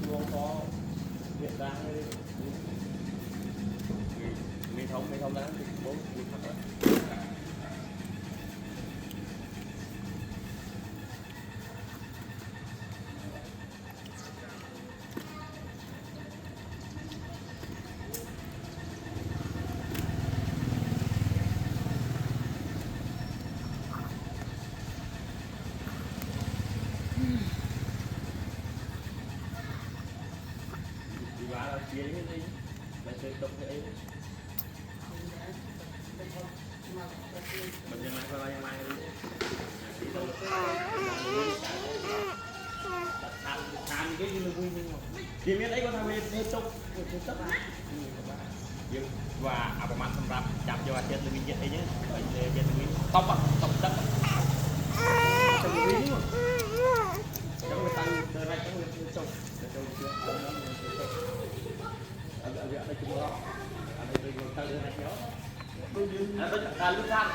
luôn có hiện ra mình không đáng thì bố mình thắt đó. Là chia cái gì là chơi tục cái ấy mình mai qua mai tham cái gì là vui nhưng biết đấy có tham gia tục tục và à bạn xong rap chạm cho chết là mình chết đấy nhé chết mình tóc tóc đất trong cái gì mà trong cái tay từ này trong cái trong agak ada cuma ada yang tahu nak jawab. Ada tak tahu kan?